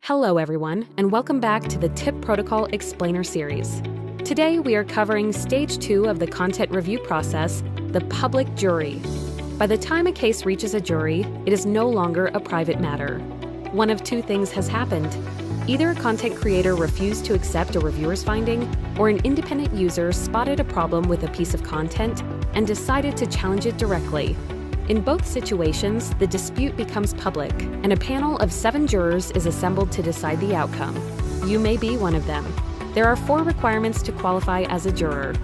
Hello everyone, and welcome back to the Tip Protocol Explainer series. Today we are covering Stage 2 of the content review process, the public jury. By the time a case reaches a jury, it is no longer a private matter. One of two things has happened. Either a content creator refused to accept a reviewer's finding, or an independent user spotted a problem with a piece of content and decided to challenge it directly. In both situations, the dispute becomes public, and a panel of 7 jurors is assembled to decide the outcome. You may be one of them. There are 4 requirements to qualify as a juror.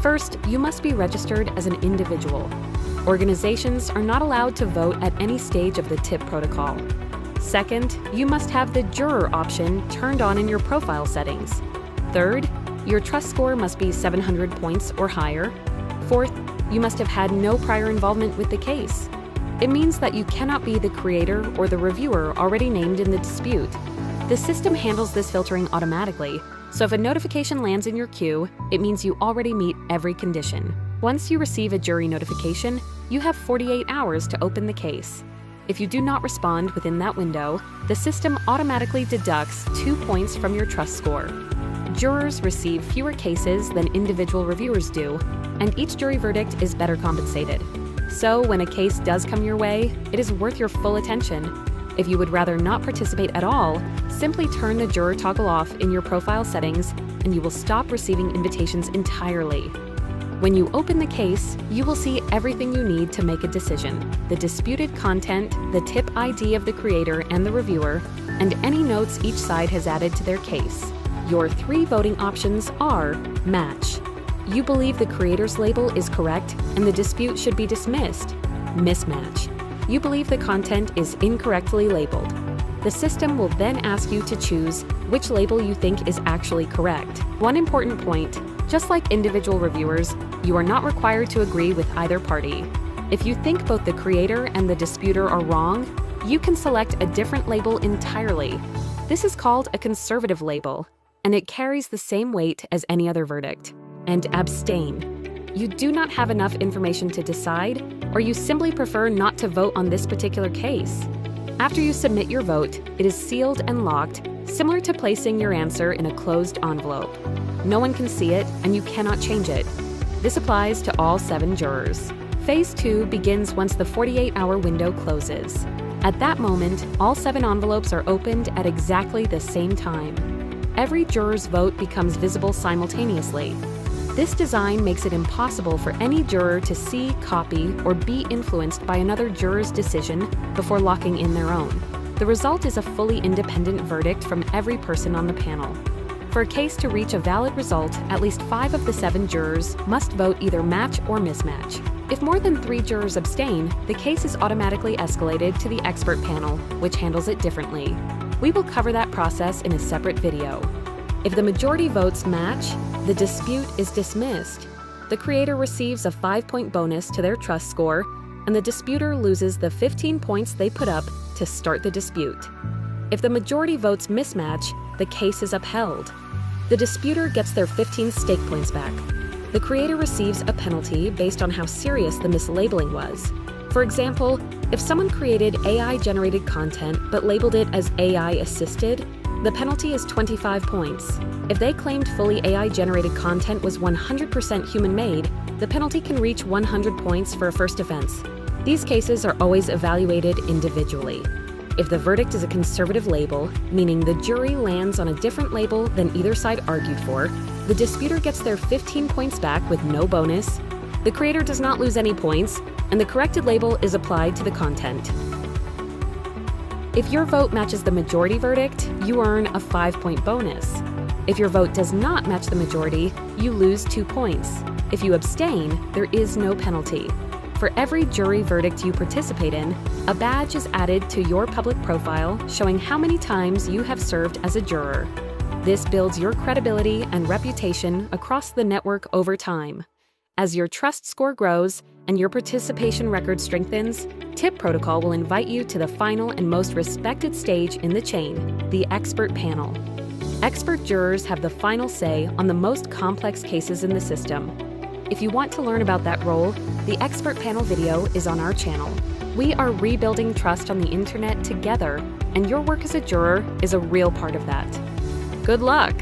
First, you must be registered as an individual. Organizations are not allowed to vote at any stage of the TIP protocol. Second, you must have the juror option turned on in your profile settings. Third, your trust score must be 700 points or higher. Fourth, you must have had no prior involvement with the case. It means that you cannot be the creator or the reviewer already named in the dispute. The system handles this filtering automatically, so if a notification lands in your queue, it means you already meet every condition. Once you receive a jury notification, you have 48 hours to open the case. If you do not respond within that window, the system automatically deducts 2 points from your trust score. Jurors receive fewer cases than individual reviewers do, and each jury verdict is better compensated. So when a case does come your way, it is worth your full attention. If you would rather not participate at all, simply turn the juror toggle off in your profile settings, and you will stop receiving invitations entirely. When you open the case, you will see everything you need to make a decision: the disputed content, the tip ID of the creator and the reviewer, and any notes each side has added to their case. Your 3 voting options are match. You believe the creator's label is correct and the dispute should be dismissed. Mismatch. You believe the content is incorrectly labeled. The system will then ask you to choose which label you think is actually correct. One important point: just like individual reviewers, you are not required to agree with either party. If you think both the creator and the disputer are wrong, you can select a different label entirely. This is called a conservative label, and it carries the same weight as any other verdict. And abstain. You do not have enough information to decide, or you simply prefer not to vote on this particular case. After you submit your vote, it is sealed and locked, similar to placing your answer in a closed envelope. No one can see it, and you cannot change it. This applies to all 7 jurors. Phase 2 begins once the 48-hour window closes. At that moment, all 7 envelopes are opened at exactly the same time. Every juror's vote becomes visible simultaneously. This design makes it impossible for any juror to see, copy, or be influenced by another juror's decision before locking in their own. The result is a fully independent verdict from every person on the panel. For a case to reach a valid result, at least 5 of the 7 jurors must vote either match or mismatch. If more than 3 jurors abstain, the case is automatically escalated to the expert panel, which handles it differently. We will cover that process in a separate video. If the majority votes match, the dispute is dismissed. The creator receives a 5-point bonus to their trust score, and the disputer loses the 15 points they put up to start the dispute. If the majority votes mismatch, the case is upheld. The disputer gets their 15 stake points back. The creator receives a penalty based on how serious the mislabeling was. For example, if someone created AI-generated content but labeled it as AI-assisted, the penalty is 25 points. If they claimed fully AI-generated content was 100% human-made, the penalty can reach 100 points for a first offense. These cases are always evaluated individually. If the verdict is a conservative label, meaning the jury lands on a different label than either side argued for, the disputer gets their 15 points back with no bonus, the creator does not lose any points, and the corrected label is applied to the content. If your vote matches the majority verdict, you earn a 5-point bonus. If your vote does not match the majority, you lose 2 points. If you abstain, there is no penalty. For every jury verdict you participate in, a badge is added to your public profile showing how many times you have served as a juror. This builds your credibility and reputation across the network over time. As your trust score grows and your participation record strengthens, TIP Protocol will invite you to the final and most respected stage in the chain, the expert panel. Expert jurors have the final say on the most complex cases in the system. If you want to learn about that role, the expert panel video is on our channel. We are rebuilding trust on the internet together, and your work as a juror is a real part of that. Good luck!